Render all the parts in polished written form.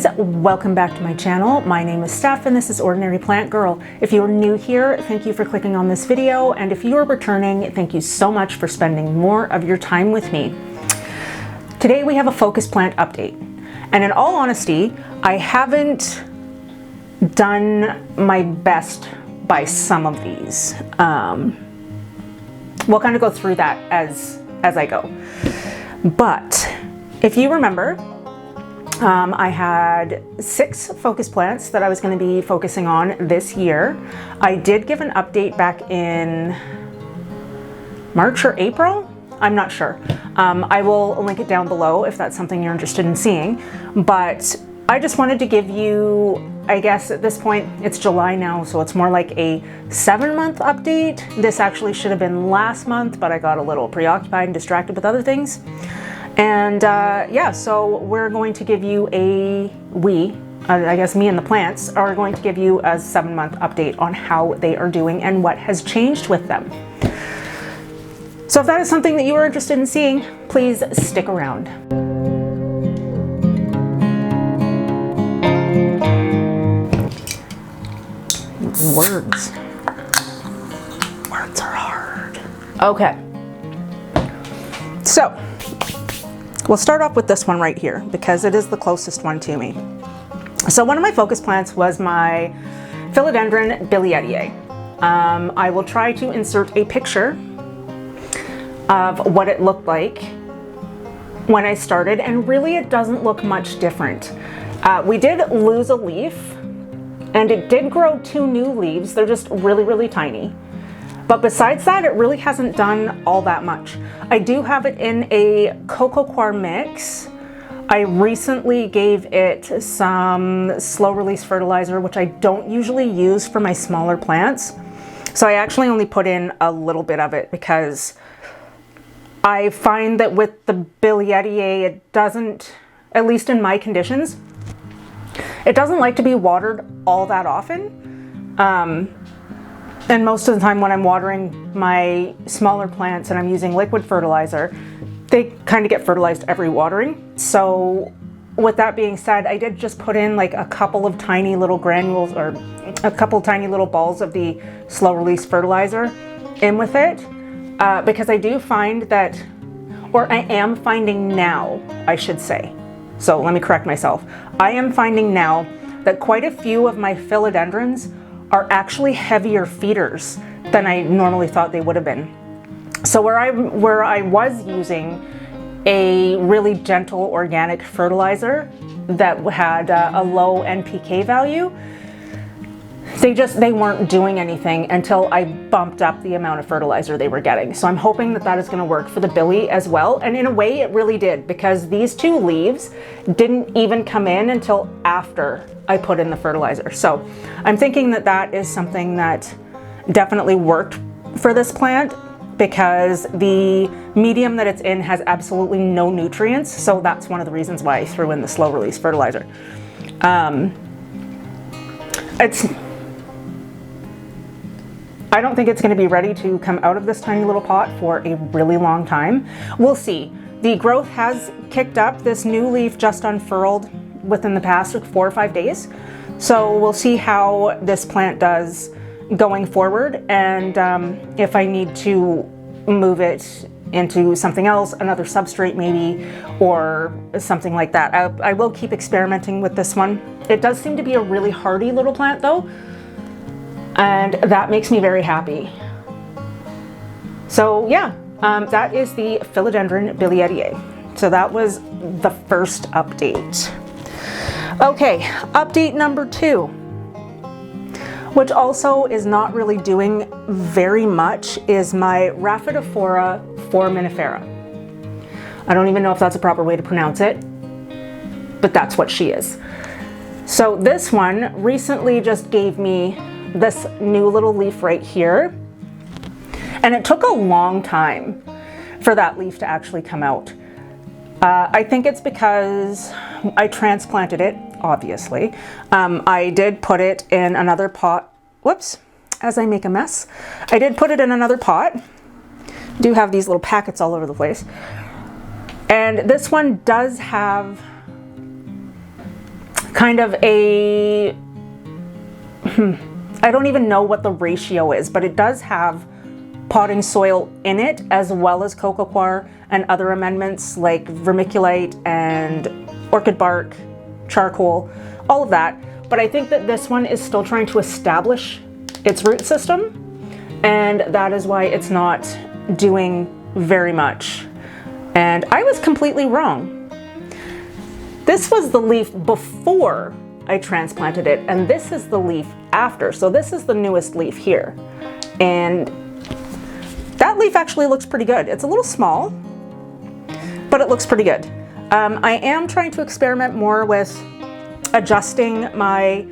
guys, welcome back to my channel. My name is Steph and this is Ordinary Plant Girl. If you are new here, thank you for clicking on this video, and if you are returning, thank you so much for spending more of your time with me. Today we have a focus plant update, and in all honesty, I haven't done my best by some of these. We'll kind of go through that as I go. But if you remember, I had 6 focus plants that I was going to be focusing on this year. I did give an update back in March or April. I'm not sure. I will link it down below if that's something you're interested in seeing. But I just wanted to give you, I guess at this point, it's July now, so it's more like a 7-month update. This actually should have been last month, but I got a little preoccupied and distracted with other things. And yeah, so we're going to give you I guess me and the plants are going to give you a 7-month update on how they are doing and what has changed with them. So if that is something that you are interested in seeing, please stick around. Words are hard. Okay. So we'll start off with this one right here because it is the closest one to me. So one of my focus plants was my Philodendron Bilietiae. I will try to insert a picture of what it looked like when I started, and really it doesn't look much different. We did lose a leaf, and it did grow 2 new leaves. They're just really, really tiny. But besides that, it really hasn't done all that much. I do have it in a Coco coir mix. I recently gave it some slow release fertilizer, which I don't usually use for my smaller plants. So I actually only put in a little bit of it because I find that with the Bilietiae, it doesn't, at least in my conditions, it doesn't like to be watered all that often. And most of the time when I'm watering my smaller plants and I'm using liquid fertilizer, they kind of get fertilized every watering. So with that being said, I did just put in like a couple of tiny little granules or a couple tiny little balls of the slow release fertilizer in with it. Because I do find that, or I am finding now, I should say. So let me correct myself. I am finding now that quite a few of my philodendrons are actually heavier feeders than I normally thought they would have been. So where I was using a really gentle organic fertilizer that had a low NPK value, they weren't doing anything until I bumped up the amount of fertilizer they were getting. So I'm hoping that that is going to work for the Billy as well. And in a way it really did, because these 2 leaves didn't even come in until after I put in the fertilizer. So I'm thinking that that is something that definitely worked for this plant, because the medium that it's in has absolutely no nutrients. So that's one of the reasons why I threw in the slow release fertilizer. I don't think it's going to be ready to come out of this tiny little pot for a really long time. We'll see. The growth has kicked up. This new leaf just unfurled within the past 4 or 5 days. So we'll see how this plant does going forward, and if I need to move it into something else, another substrate maybe, or something like that. I will keep experimenting with this one. It does seem to be a really hardy little plant though, and that makes me very happy. So yeah, that is the Philodendron Bilietiae. So that was the first update. Okay, update number 2, which also is not really doing very much, is my Rhaphidophora foraminifera. I don't even know if that's a proper way to pronounce it, but that's what she is. So this one recently just gave me this new little leaf right here, and it took a long time for that leaf to actually come out. I think it's because I transplanted it, obviously. I did put it in another pot. Whoops, as I make a mess. I did put it in another pot. I do have these little packets all over the place. And this one does have kind of a, I don't even know what the ratio is, but it does have potting soil in it, as well as coco coir and other amendments like vermiculite and orchid bark, charcoal, all of that. But I think that this one is still trying to establish its root system, and that is why it's not doing very much. And I was completely wrong. This was the leaf before I transplanted it, and this is the leaf after. So this is the newest leaf here. And that leaf actually looks pretty good. It's a little small, but it looks pretty good. I am trying to experiment more with adjusting my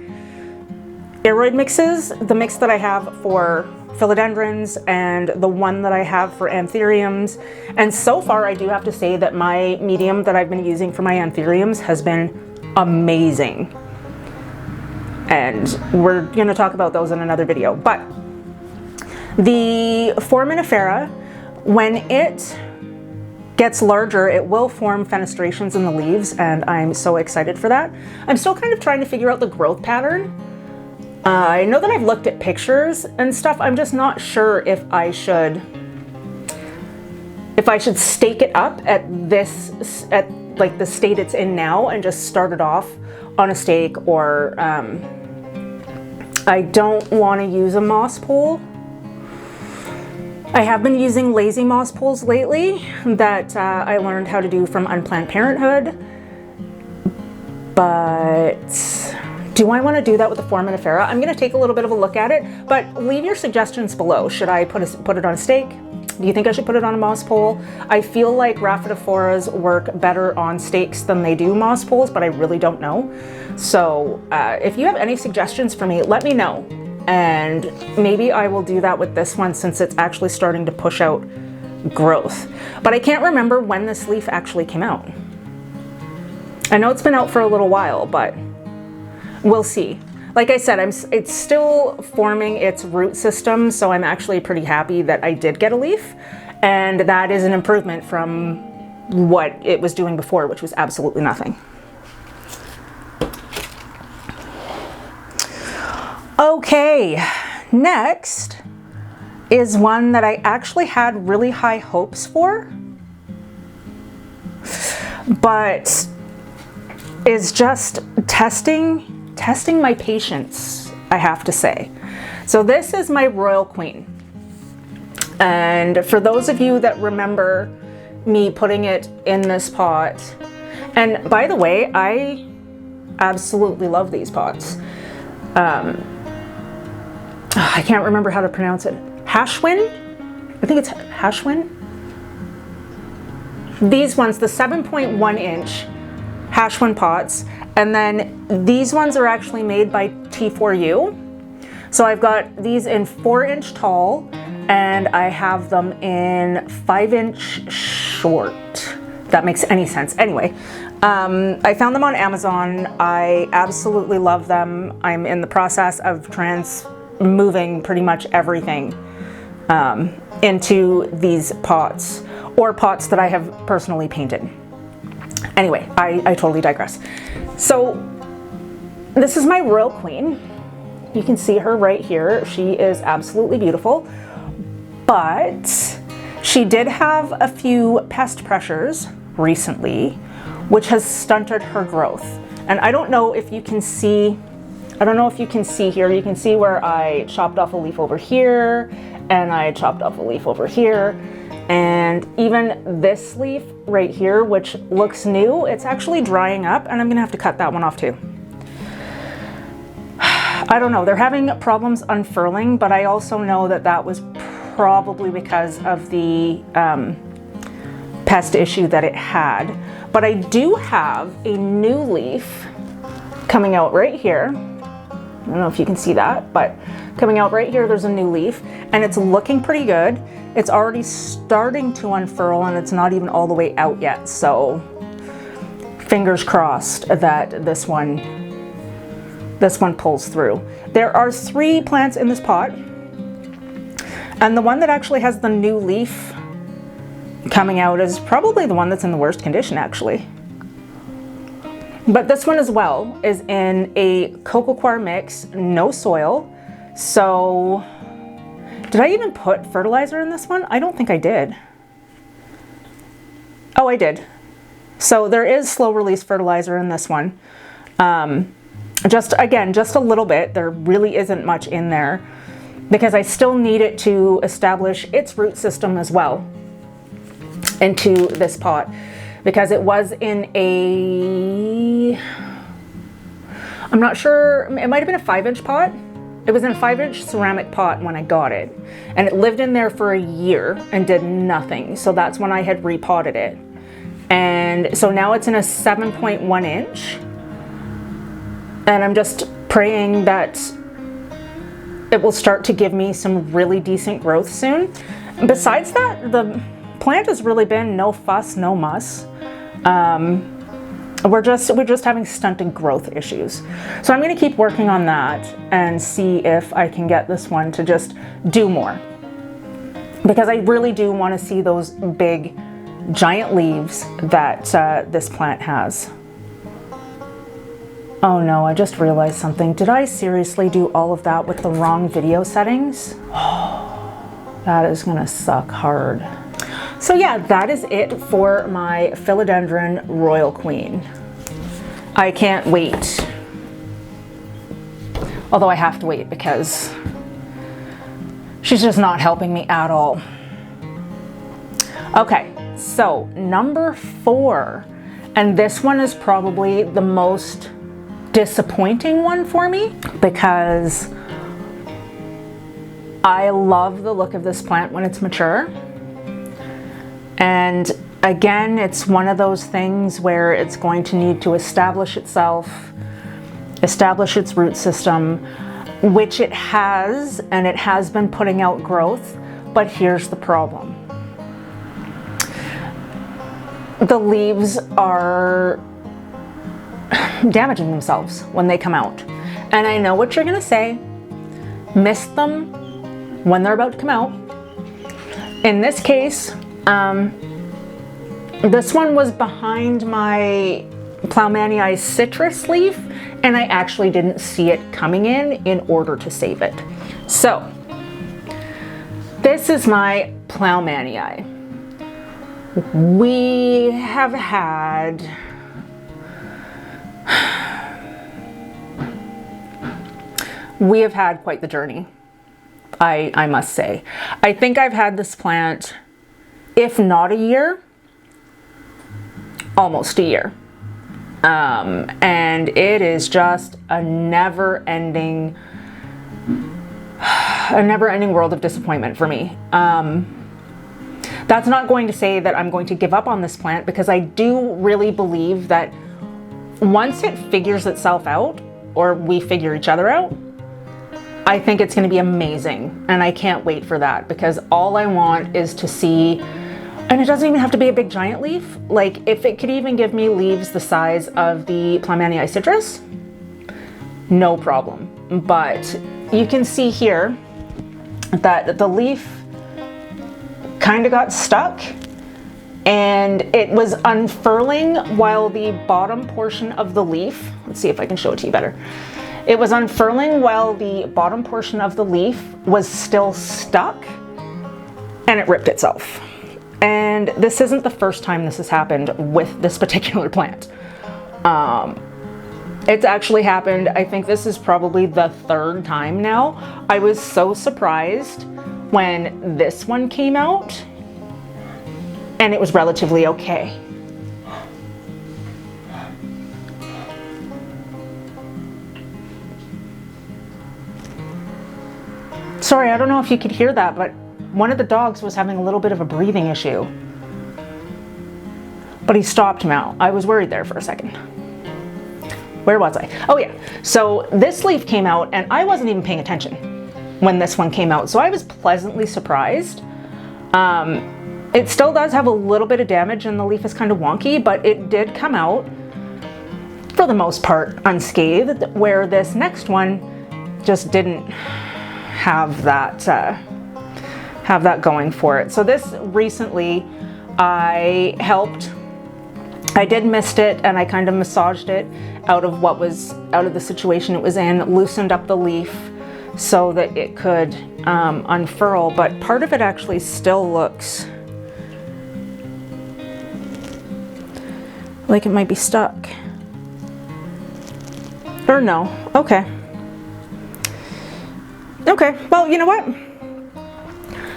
aeroid mixes, the mix that I have for philodendrons and the one that I have for anthuriums. And so far, I do have to say that my medium that I've been using for my anthuriums has been amazing. And we're gonna talk about those in another video. But the Foraminifera, when it gets larger, it will form fenestrations in the leaves, and I'm so excited for that. I'm still kind of trying to figure out the growth pattern. I know that I've looked at pictures and stuff. I'm just not sure if I should stake it up at this, at like the state it's in now, and just start it off on a stake, or I don't want to use a moss pole. I have been using lazy moss poles lately that I learned how to do from Unplanned Parenthood, but do I want to do that with the Foraminifera? I'm going to take a little bit of a look at it, but leave your suggestions below. Should I put it on a stake? Do you think I should put it on a moss pole? I feel like Rhaphidophoras work better on stakes than they do moss poles, but I really don't know. So if you have any suggestions for me, let me know. And maybe I will do that with this one, since it's actually starting to push out growth. But I can't remember when this leaf actually came out. I know it's been out for a little while, but we'll see. Like I said, it's still forming its root system, so I'm actually pretty happy that I did get a leaf. And that is an improvement from what it was doing before, which was absolutely nothing. Okay, next is one that I actually had really high hopes for, but is just testing my patience, I have to say. So this is my Royal Queen. And for those of you that remember me putting it in this pot, and by the way, I absolutely love these pots. I can't remember how to pronounce it. Hashwin? I think it's Hashwin. These ones, the 7.1 inch Hashwin pots, and then these ones are actually made by T4U. So I've got these in 4-inch tall, and I have them in 5-inch short. If that makes any sense. Anyway, I found them on Amazon. I absolutely love them. I'm in the process of moving pretty much everything into these pots, or pots that I have personally painted. Anyway, I totally digress. So this is my Royal Queen. You can see her right here. She is absolutely beautiful, but she did have a few pest pressures recently, which has stunted her growth. And I don't know if you can see, here, you can see where I chopped off a leaf over here, and I chopped off a leaf over here. And even this leaf right here, which looks new, it's actually drying up, and I'm gonna have to cut that one off too. I don't know, they're having problems unfurling, but I also know that that was probably because of the pest issue that it had. But I do have a new leaf coming out right here. I don't know if you can see that, but coming out right here, there's a new leaf, and it's looking pretty good. It's already starting to unfurl, and it's not even all the way out yet. So fingers crossed that this one pulls through. There are 3 plants in this pot, and the one that actually has the new leaf coming out is probably the one that's in the worst condition, actually. But this one as well is in a Coco Coir mix, no soil. So, did I even put fertilizer in this one? I don't think I did. Oh, I did. So there is slow release fertilizer in this one. Just a little bit. There really isn't much in there because I still need it to establish its root system as well into this pot, because it was in a, I'm not sure, it might have been a 5-inch pot. It was in a 5-inch ceramic pot when I got it, and it lived in there for a year and did nothing. So that's when I had repotted it. And so now it's in a 7.1 inch. And I'm just praying that it will start to give me some really decent growth soon. Besides that, the plant has really been no fuss, no muss. We're just having stunted growth issues. So I'm gonna keep working on that and see if I can get this one to just do more. Because I really do wanna see those big, giant leaves that this plant has. Oh no, I just realized something. Did I seriously do all of that with the wrong video settings? That is gonna suck hard. So yeah, that is it for my Philodendron Royal Queen. I can't wait. Although I have to wait because she's just not helping me at all. Okay, so number 4, and this one is probably the most disappointing one for me because I love the look of this plant when it's mature. And again, it's one of those things where it's going to need to establish itself, establish its root system, which it has, and it has been putting out growth, but here's the problem. The leaves are damaging themselves when they come out. And I know what you're gonna say, mist them when they're about to come out. In this case, this one was behind my Ploumanii citrus leaf, and I actually didn't see it coming in order to save it. So, this is my Ploumanii. We have had quite the journey, I must say. I think I've had this plant, if not a year, almost a year. And it is just a never-ending world of disappointment for me. That's not going to say that I'm going to give up on this plant, because I do really believe that once it figures itself out, or we figure each other out, I think it's going to be amazing. And I can't wait for that, because all I want is to see, and it doesn't even have to be a big giant leaf. Like, if it could even give me leaves the size of the Ploumanii citrus, no problem. But you can see here that the leaf kind of got stuck, and it was unfurling while the bottom portion of the leaf, let's see if I can show it to you better. It was unfurling while the bottom portion of the leaf was still stuck, and it ripped itself. And this isn't the first time this has happened with this particular plant. It's actually happened, I think this is probably the 3rd time now. I was so surprised when this one came out and it was relatively okay. Sorry, I don't know if you could hear that, but one of the dogs was having a little bit of a breathing issue. But he stopped now. I was worried there for a second. Where was I? Oh yeah, so this leaf came out and I wasn't even paying attention when this one came out, so I was pleasantly surprised. It still does have a little bit of damage and the leaf is kind of wonky, but it did come out for the most part unscathed, where this next one just didn't have that going for it. So this recently I I did mist it, and I kind of massaged it out of the situation it was in, loosened up the leaf so that it could unfurl, but part of it actually still looks like it might be stuck. Or no, okay. Okay, well, you know what?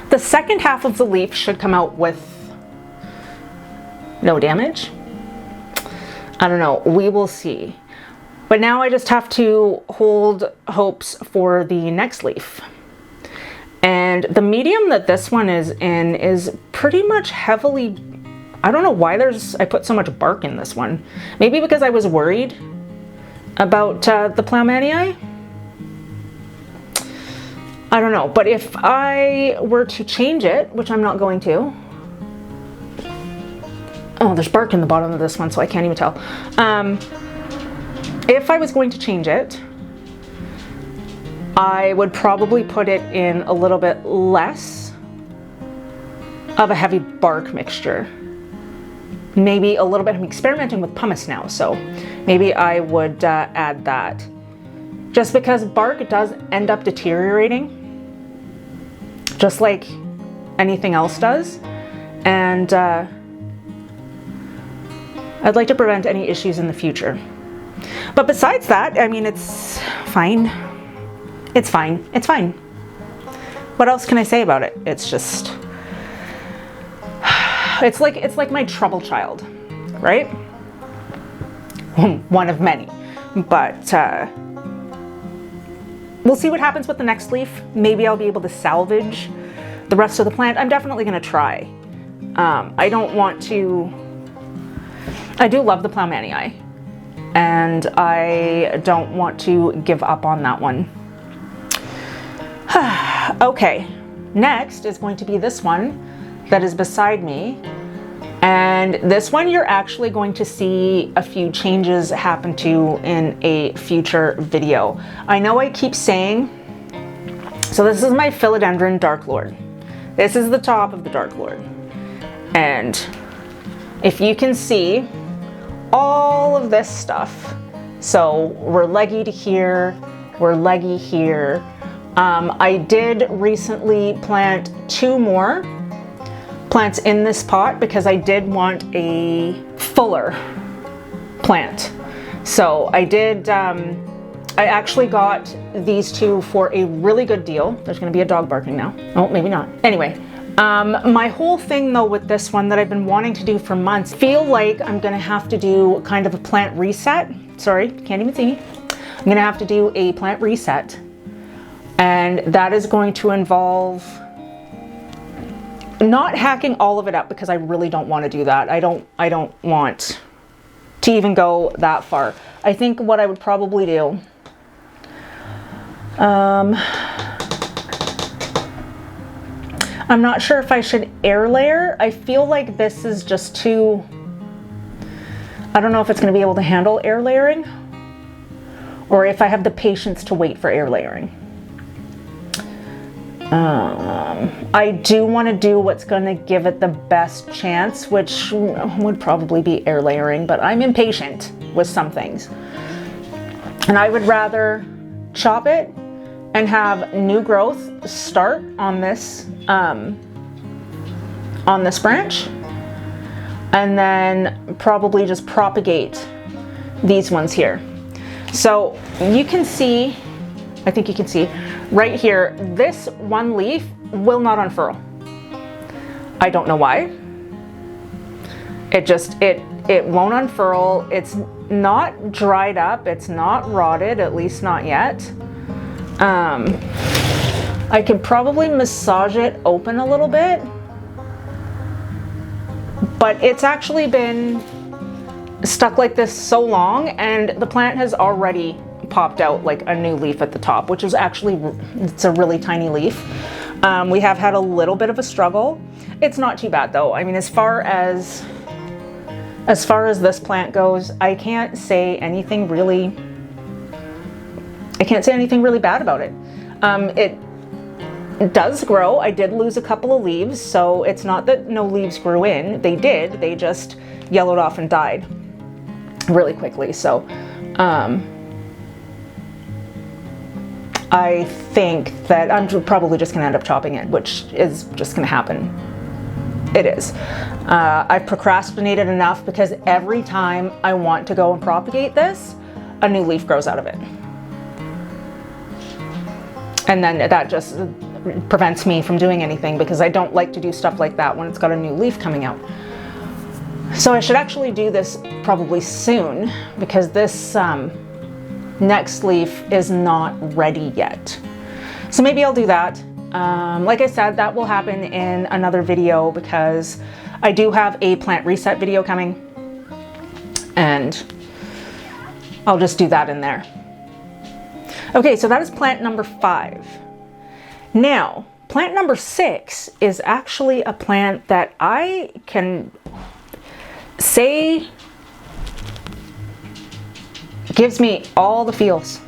The second half of the leaf should come out with no damage. I don't know, we will see. But now I just have to hold hopes for the next leaf. And the medium that this one is in is pretty much heavily, I don't know why I put so much bark in this one. Maybe because I was worried about the Plowmanii. I don't know, but if I were to change it, which I'm not going to. Oh, there's bark in the bottom of this one, so I can't even tell. If I was going to change it, I would probably put it in a little bit less of a heavy bark mixture. Maybe a little bit. I'm experimenting with pumice now, so maybe I would add that. Just because bark does end up deteriorating, just like anything else does. And I'd like to prevent any issues in the future. But besides that, I mean, it's fine. It's fine. It's fine. What else can I say about it? It's just, it's like my trouble child, right? One of many. But we'll see what happens with the next leaf. Maybe I'll be able to salvage the rest of the plant. I'm definitely going to try. I don't want to. I do love the Plowmanii, and I don't want to give up on that one. Okay, next is going to be this one that is beside me. And this one you're actually going to see a few changes happen to in a future video. I know I keep saying, so this is my Philodendron Dark Lord. This is the top of the Dark Lord. And if you can see all of this stuff, so we're leggy to here, we're leggy here. I did recently plant 2 more plants in this pot because I did want a fuller plant. So I did, I actually got these 2 for a really good deal. There's gonna be a dog barking now. Oh, maybe not. Anyway, my whole thing though with this one that I've been wanting to do for months, feel like I'm gonna have to do kind of a plant reset. Sorry, can't even see me. I'm gonna have to do a plant reset. And that is going to involve not hacking all of it up, because I really don't want to do that. I don't want to even go that far. I think what I would probably do, I'm not sure if I should air layer. I feel like this is just too, I don't know if it's going to be able to handle air layering, or if I have the patience to wait for air layering. I do want to do what's going to give it the best chance, which would probably be air layering, but I'm impatient with some things. And I would rather chop it and have new growth start on this branch, and then probably just propagate these ones here. So you can see, I think you can see right here, this one leaf will not unfurl. I don't know why. It just, it won't unfurl. It's not dried up. It's not rotted, at least not yet. I could probably massage it open a little bit, but it's actually been stuck like this so long, and the plant has already popped out like a new leaf at the top, which is actually, it's a really tiny leaf. We have had a little bit of a struggle. It's not too bad though. I mean, as far as this plant goes, I can't say anything really bad about it. It does grow. I did lose a couple of leaves, so it's not that no leaves grew in. They did, they just yellowed off and died. really quickly. So I think that I'm probably just gonna end up chopping it, which is just gonna happen. It is. I've procrastinated enough because every time I want to go and propagate this, a new leaf grows out of it. And then that just prevents me from doing anything because I don't like to do stuff like that when it's got a new leaf coming out. So I should actually do this probably soon because this next leaf is not ready yet. So maybe I'll do that. Like I said, that will happen in another video because I do have a plant reset video coming and I'll just do that in there. Okay, so that is plant number 5. Now, plant number 6 is actually a plant that I can say gives me all the feels.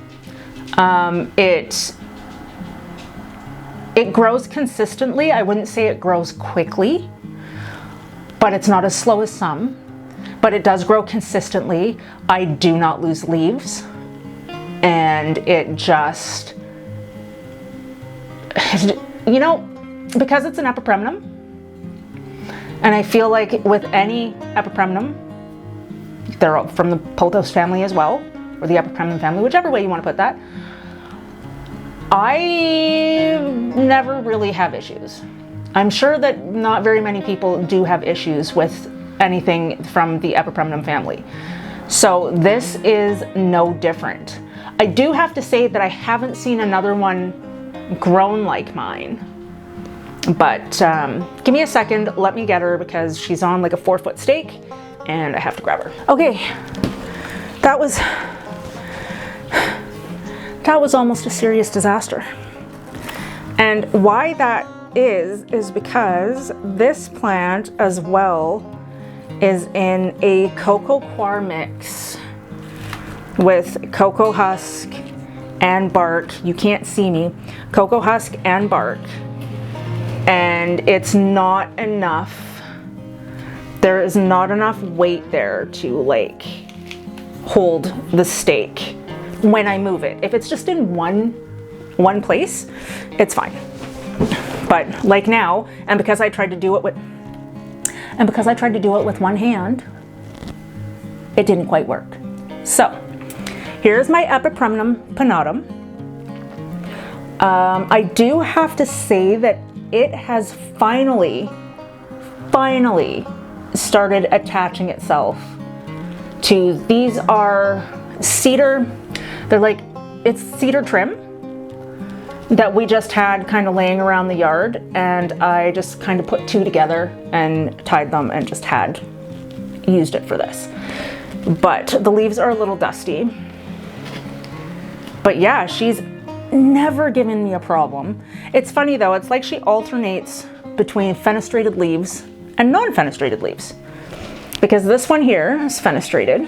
It grows consistently. I wouldn't say it grows quickly, but it's not as slow as some, but it does grow consistently. I do not lose leaves, and it just, you know, because it's an Epipremnum, and I feel like with any Epipremnum, they're all from the pothos family as well, or the Epipremnum family, whichever way you want to put that, I never really have issues. I'm sure that not very many people do have issues with anything from the Epipremnum family. So this is no different. I do have to say that I haven't seen another one grown like mine. But give me a second, let me get her because she's on like a 4-foot stake and I have to grab her. Okay, that was almost a serious disaster. And why that is because this plant as well is in a cocoa coir mix with cocoa husk and bark. You can't see me. Cocoa husk and bark. And it's not enough. There is not enough weight there to like hold the stake when I move it. If it's just in one place, it's fine. But like now, and because I tried to do it with one hand, it didn't quite work. So here's my Epipremnum pinnatum. I do have to say that it has finally started attaching itself to, these are cedar, they're like, it's cedar trim that we just had kind of laying around the yard, and I just kind of put 2 together and tied them and just had used it for this. But the leaves are a little dusty. But yeah, she's never given me a problem. It's funny though, it's like she alternates between fenestrated leaves and non-fenestrated leaves. Because this one here is fenestrated.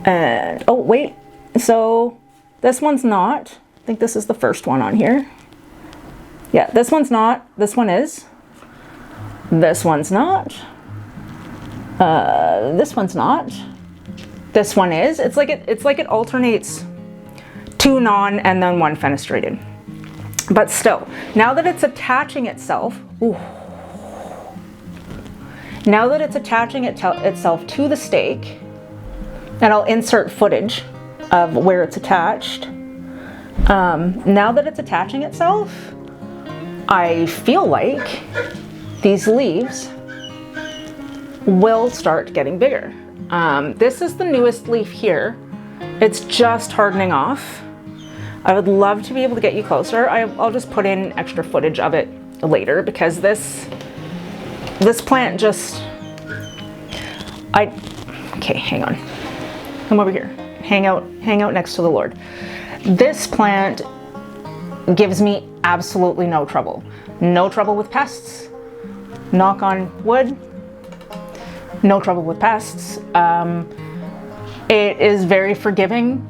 And, oh wait, so this one's not. I think this is the first one on here. Yeah, this one's not, this one is. This one's not. This one's not. This one is. It's like it alternates 2 non and then 1 fenestrated. But still, now that it's attaching itself, now that it's attaching itself to the stake, and I'll insert footage of where it's attached. Now that it's attaching itself, I feel like these leaves will start getting bigger. This is the newest leaf here. It's just hardening off. I would love to be able to get you closer. I'll just put in extra footage of it later because this plant just, okay, hang on. Come over here. Hang out next to the Lord. This plant gives me absolutely no trouble. No trouble with pests. Knock on wood. No trouble with pests. It is very forgiving.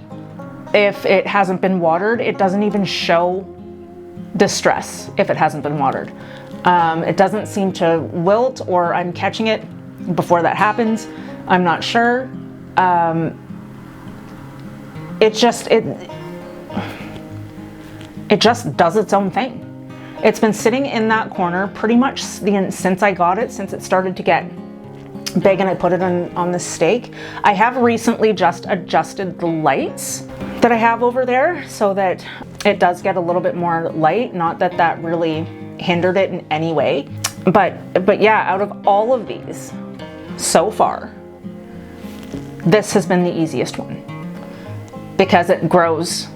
If it hasn't been watered, it doesn't even show distress if it hasn't been watered. It doesn't seem to wilt, or I'm catching it before that happens. I'm not sure. it just does its own thing. It's been sitting in that corner pretty much since I got it, since it started to get big and I put it on the stake. I have recently just adjusted the lights that I have over there so that it does get a little bit more light. Not that that really hindered it in any way, but yeah, out of all of these so far, this has been the easiest one because it grows.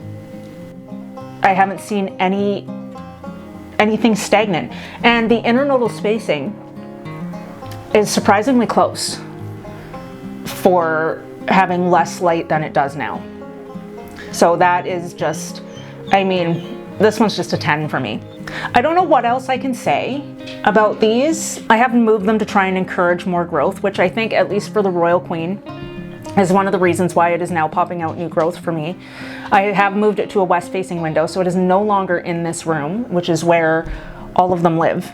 I haven't seen anything stagnant, and the internodal spacing is surprisingly close for having less light than it does now. So that is just, I mean, this one's just a 10 for me. I don't know what else I can say about these. I have moved them to try and encourage more growth, which I think, at least for the Royal Queen, is one of the reasons why it is now popping out new growth for me. I have moved it to a west-facing window, so it is no longer in this room, which is where all of them live.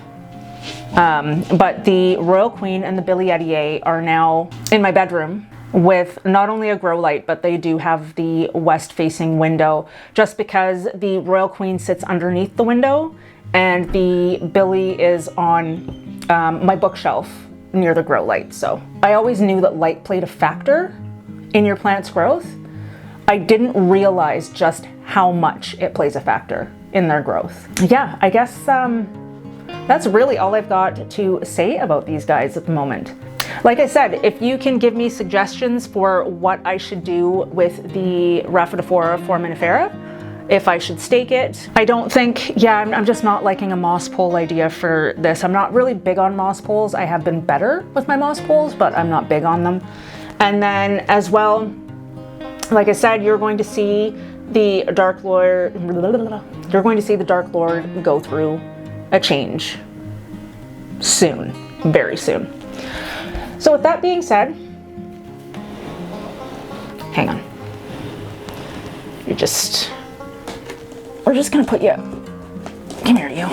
But the Royal Queen and the Billietier are now in my bedroom with not only a grow light, but they do have the west-facing window, just because the Royal Queen sits underneath the window and the Billy is on my bookshelf near the grow light. So I always knew that light played a factor in your plant's growth. I didn't realize just how much it plays a factor in their growth. Yeah, I guess that's really all I've got to say about these guys at the moment. Like I said, if you can give me suggestions for what I should do with the Rhaphidophora foraminifera, if I should stake it. I don't think, yeah, I'm just not liking a moss pole idea for this. I'm not really big on moss poles. I have been better with my moss poles, but I'm not big on them. And then as well, like I said, you're going to see the Dark Lord, you're going to see the Dark Lord go through a change soon, very soon. So with that being said, hang on. We're just gonna put you, come here you.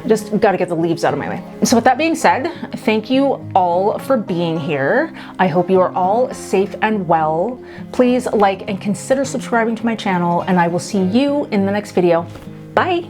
Just gotta get the leaves out of my way. So with that being said, thank you all for being here. I hope you are all safe and well. Please like and consider subscribing to my channel, and I will see you in the next video. Bye.